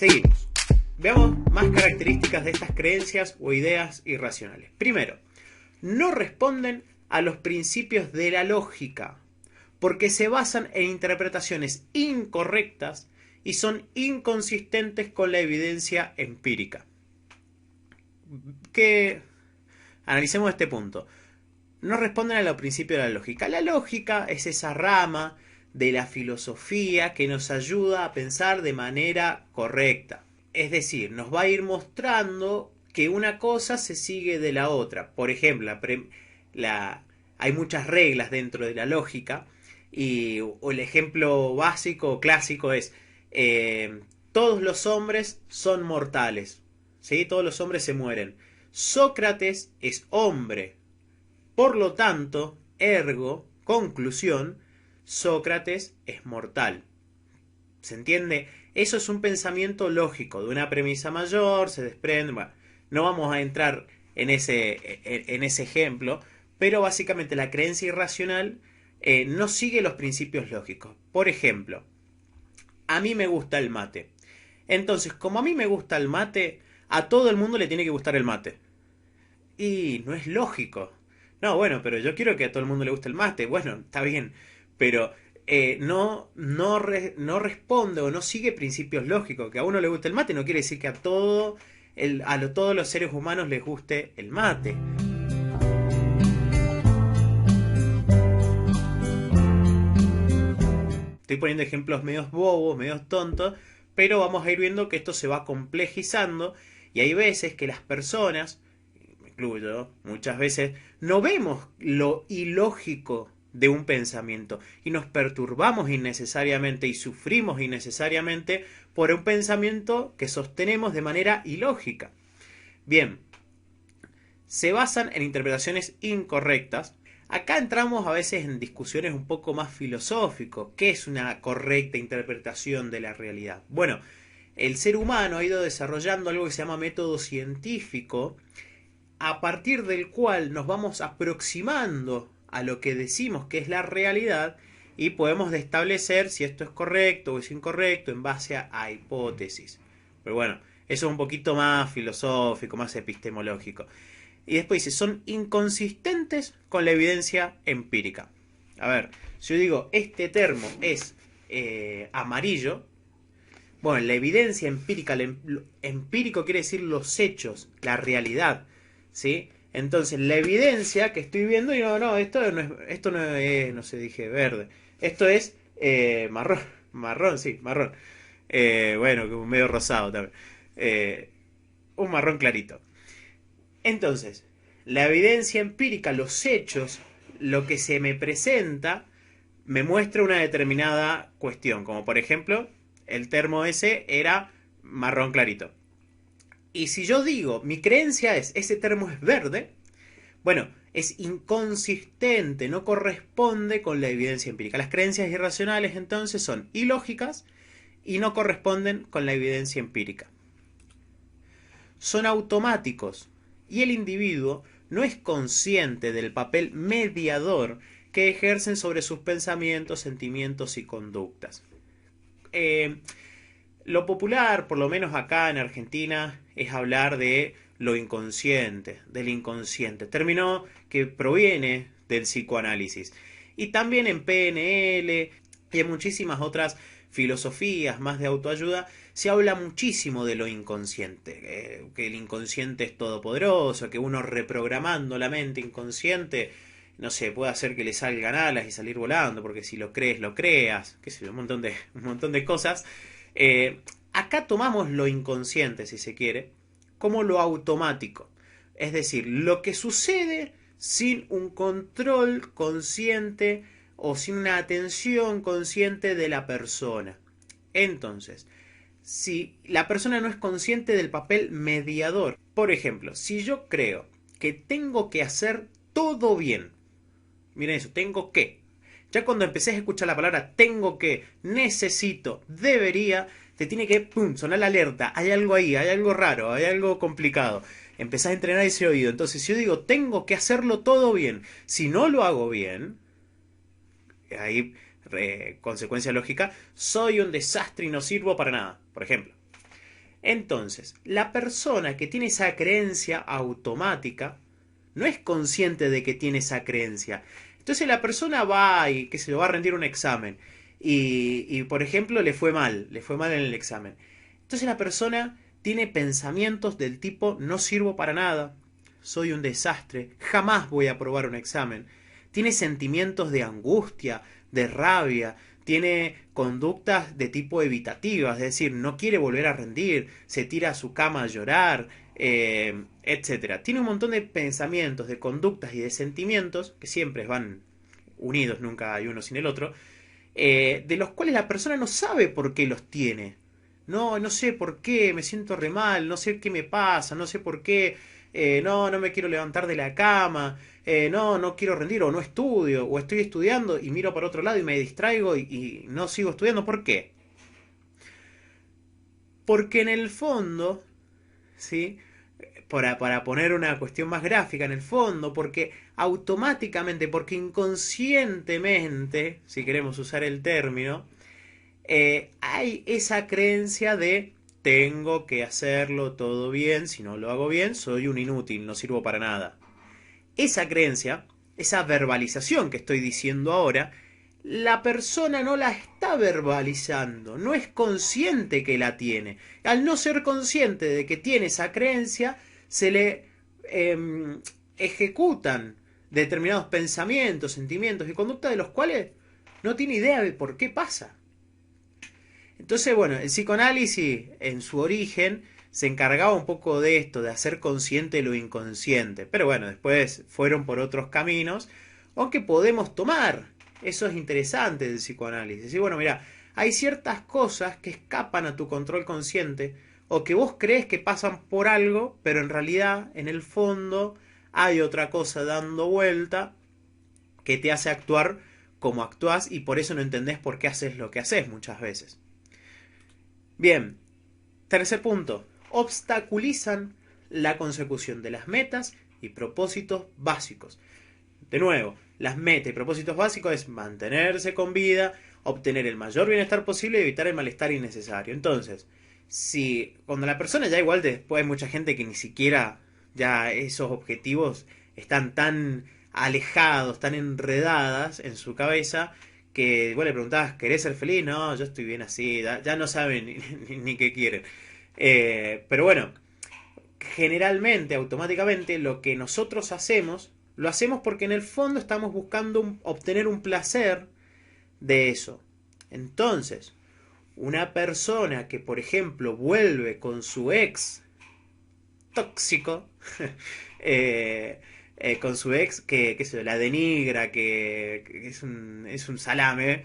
Seguimos. Veamos más características de estas creencias o ideas irracionales. Primero, no responden a los principios de la lógica, porque se basan en interpretaciones incorrectas y son inconsistentes con la evidencia empírica. Analicemos este punto. No responden a los principios de la lógica. La lógica es esa rama de la filosofía que nos ayuda a pensar de manera correcta. Es decir, nos va a ir mostrando que una cosa se sigue de la otra. Por ejemplo, hay muchas reglas dentro de la lógica o el ejemplo básico o clásico es todos los hombres son mortales, ¿sí? Todos los hombres se mueren. Sócrates es hombre. Por lo tanto, ergo, conclusión, Sócrates es mortal. ¿Se entiende? Eso es un pensamiento lógico, de una premisa mayor, se desprende. Bueno, no vamos a entrar en ese ejemplo, pero básicamente la creencia irracional no sigue los principios lógicos. Por ejemplo, a mí me gusta el mate. Entonces, como a mí me gusta el mate, a todo el mundo le tiene que gustar el mate. Y no es lógico. No, bueno, pero yo quiero que a todo el mundo le guste el mate. Bueno, está bien, pero no responde o no sigue principios lógicos. Que a uno le guste el mate no quiere decir que a todos los seres humanos les guste el mate. Estoy poniendo ejemplos medios bobos, medios tontos, pero vamos a ir viendo que esto se va complejizando y hay veces que las personas, me incluyo, muchas veces no vemos lo ilógico de un pensamiento y nos perturbamos innecesariamente y sufrimos innecesariamente por un pensamiento que sostenemos de manera ilógica. Bien, se basan en interpretaciones incorrectas. Acá entramos a veces en discusiones un poco más filosóficas. ¿Qué es una correcta interpretación de la realidad? Bueno, el ser humano ha ido desarrollando algo que se llama método científico, a partir del cual nos vamos aproximando a lo que decimos que es la realidad y podemos establecer si esto es correcto o es incorrecto en base a hipótesis. Pero bueno, eso es un poquito más filosófico, más epistemológico. Y después dice, son inconsistentes con la evidencia empírica. A ver, si yo digo, este termo es amarillo, bueno, la evidencia empírica, empírico quiere decir los hechos, la realidad, ¿sí? Entonces, la evidencia que estoy viendo, y esto no es, no sé, dije verde, esto es marrón, sí, marrón. Bueno, medio rosado también. Un marrón clarito. Entonces, la evidencia empírica, los hechos, lo que se me presenta, me muestra una determinada cuestión. Como por ejemplo, el termo ese era marrón clarito. Y si yo digo, mi creencia es, ese termo es verde, bueno, es inconsistente, no corresponde con la evidencia empírica. Las creencias irracionales entonces son ilógicas y no corresponden con la evidencia empírica. Son automáticos. Y el individuo no es consciente del papel mediador que ejercen sobre sus pensamientos, sentimientos y conductas. Lo popular, por lo menos acá en Argentina, es hablar de lo inconsciente, del inconsciente. Término que proviene del psicoanálisis. Y también en PNL y en muchísimas otras filosofías más de autoayuda se habla muchísimo de lo inconsciente, que el inconsciente es todopoderoso, que uno reprogramando la mente inconsciente, no sé, puede hacer que le salgan alas y salir volando, porque si lo crees, lo creas, qué sé yo, un montón de cosas. Acá tomamos lo inconsciente, si se quiere, como lo automático, es decir, lo que sucede sin un control consciente o sin una atención consciente de la persona. Entonces, si la persona no es consciente del papel mediador, por ejemplo, si yo creo que tengo que hacer todo bien, miren eso, tengo que. Ya cuando empecé a escuchar la palabra tengo que, necesito, debería, te tiene que sonar la alerta. Hay algo ahí, hay algo raro, hay algo complicado. Empezás a entrenar ese oído. Entonces, si yo digo tengo que hacerlo todo bien, si no lo hago bien, ahí consecuencia lógica, soy un desastre y no sirvo para nada, por ejemplo. Entonces, la persona que tiene esa creencia automática no es consciente de que tiene esa creencia. Entonces la persona va y que se lo va a rendir un examen por ejemplo le fue mal en el examen. Entonces la persona tiene pensamientos del tipo no sirvo para nada, soy un desastre, jamás voy a aprobar un examen. Tiene sentimientos de angustia, de rabia, tiene conductas de tipo evitativas, es decir, no quiere volver a rendir, se tira a su cama a llorar, etcétera. Tiene un montón de pensamientos, de conductas y de sentimientos que siempre van unidos, nunca hay uno sin el otro, de los cuales la persona no sabe por qué los tiene. No, no sé por qué, me siento re mal, no sé qué me pasa, no sé por qué, no me quiero levantar de la cama, no quiero rendir, o no estudio, o estoy estudiando y miro para otro lado y me distraigo y no sigo estudiando. ¿Por qué? Porque en el fondo, ¿sí? Para poner una cuestión más gráfica, en el fondo, porque automáticamente, porque inconscientemente, si queremos usar el término, hay esa creencia de tengo que hacerlo todo bien, si no lo hago bien, soy un inútil, no sirvo para nada. Esa creencia, esa verbalización que estoy diciendo ahora, la persona no la está verbalizando, no es consciente que la tiene. Al no ser consciente de que tiene esa creencia, se le ejecutan determinados pensamientos, sentimientos y conductas de los cuales no tiene idea de por qué pasa. Entonces, bueno, el psicoanálisis en su origen se encargaba un poco de esto, de hacer consciente lo inconsciente. Pero bueno, después fueron por otros caminos, aunque podemos tomar. Eso es interesante del psicoanálisis. Y bueno, mira, hay ciertas cosas que escapan a tu control consciente o que vos crees que pasan por algo, pero en realidad, en el fondo, hay otra cosa dando vuelta que te hace actuar como actuás y por eso no entendés por qué haces lo que haces muchas veces. Bien, tercer punto. Obstaculizan la consecución de las metas y propósitos básicos. De nuevo, las metas y propósitos básicos es mantenerse con vida, obtener el mayor bienestar posible y evitar el malestar innecesario. Entonces, si cuando la persona ya igual después hay mucha gente que ni siquiera ya esos objetivos están tan alejados, tan enredadas en su cabeza, que vos le preguntabas, ¿querés ser feliz? No, yo estoy bien así, ya no saben ni qué quieren. Pero bueno, generalmente, automáticamente, lo que nosotros hacemos, lo hacemos porque en el fondo estamos buscando obtener un placer de eso. Entonces, una persona que, por ejemplo, vuelve con su ex tóxico, con su ex que se la denigra, que es un salame.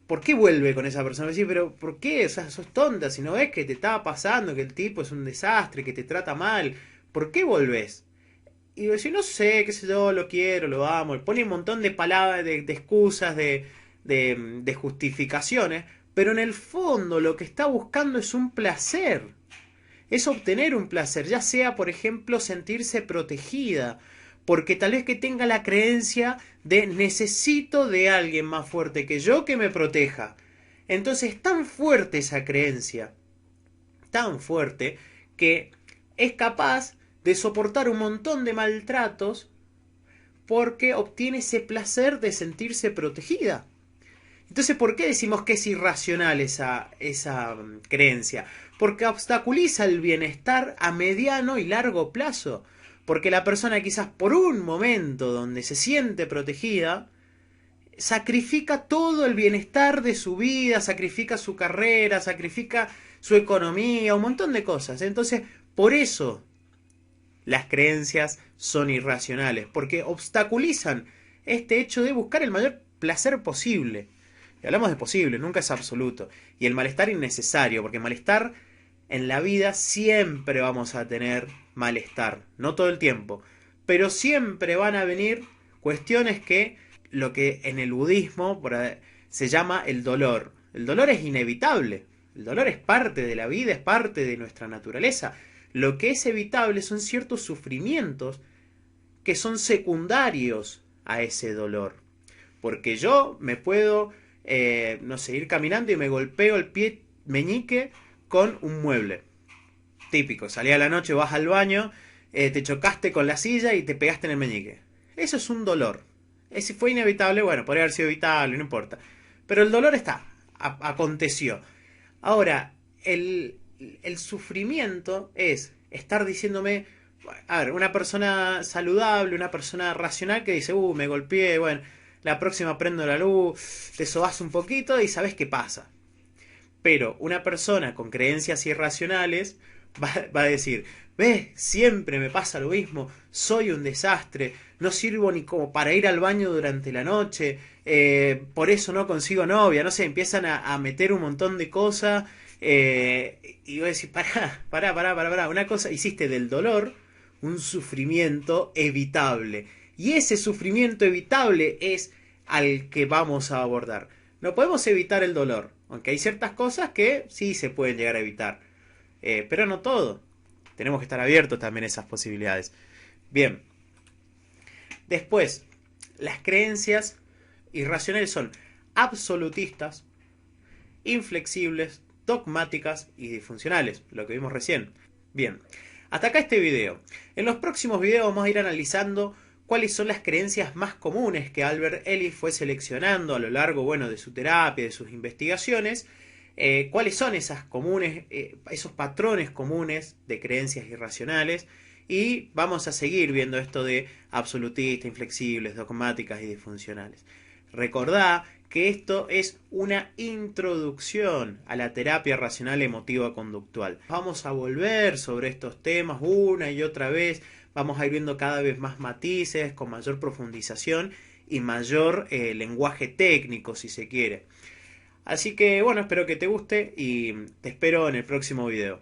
¿Por qué vuelve con esa persona? Sí, pero ¿por qué? O sea, sos tonta, si no ves que te estaba pasando, que el tipo es un desastre, que te trata mal. ¿Por qué volvés? Y decir, no sé, qué sé yo, lo quiero, lo amo. Pone un montón de palabras, de excusas, de justificaciones. Pero en el fondo lo que está buscando es un placer. Es obtener un placer, ya sea, por ejemplo, sentirse protegida, porque tal vez que tenga la creencia de necesito de alguien más fuerte que yo que me proteja. Entonces es tan fuerte esa creencia, tan fuerte, que es capaz de soportar un montón de maltratos porque obtiene ese placer de sentirse protegida. Entonces, ¿por qué decimos que es irracional esa creencia? Porque obstaculiza el bienestar a mediano y largo plazo. Porque la persona quizás por un momento donde se siente protegida, sacrifica todo el bienestar de su vida, sacrifica su carrera, sacrifica su economía, un montón de cosas. Entonces, por eso las creencias son irracionales, porque obstaculizan este hecho de buscar el mayor placer posible. Y hablamos de posible, nunca es absoluto. Y el malestar innecesario, porque malestar en la vida siempre vamos a tener malestar, no todo el tiempo, pero siempre van a venir cuestiones que lo que en el budismo se llama el dolor. El dolor es inevitable, el dolor es parte de la vida, es parte de nuestra naturaleza. Lo que es evitable son ciertos sufrimientos que son secundarios a ese dolor. Porque yo me puedo, no sé, ir caminando y me golpeo el pie meñique con un mueble. Típico, salí a la noche, vas al baño, te chocaste con la silla y te pegaste en el meñique. Eso es un dolor. Ese fue inevitable, bueno, podría haber sido evitable, no importa. Pero el dolor está, aconteció. Ahora, el sufrimiento es estar diciéndome, a ver, una persona saludable, una persona racional que dice, me golpeé, bueno, la próxima prendo la luz, te sobas un poquito y sabes qué pasa. Pero una persona con creencias irracionales va a decir, ves, siempre me pasa lo mismo, soy un desastre, no sirvo ni como para ir al baño durante la noche, por eso no consigo novia, no sé, empiezan a meter un montón de cosas y voy a decir, pará, una cosa, hiciste del dolor un sufrimiento evitable. Y ese sufrimiento evitable es al que vamos a abordar. No podemos evitar el dolor, aunque hay ciertas cosas que sí se pueden llegar a evitar. Pero no todo. Tenemos que estar abiertos también a esas posibilidades. Bien. Después, las creencias irracionales son absolutistas, inflexibles, dogmáticas y disfuncionales, lo que vimos recién. Bien, hasta acá este video. En los próximos videos vamos a ir analizando cuáles son las creencias más comunes que Albert Ellis fue seleccionando a lo largo, bueno, de su terapia, de sus investigaciones. Cuáles son esas comunes, esos patrones comunes de creencias irracionales, y vamos a seguir viendo esto de absolutistas, inflexibles, dogmáticas y disfuncionales. Recordá que esto es una introducción a la terapia racional emotiva conductual. Vamos a volver sobre estos temas una y otra vez, vamos a ir viendo cada vez más matices, con mayor profundización y mayor lenguaje técnico, si se quiere. Así que bueno, espero que te guste y te espero en el próximo video.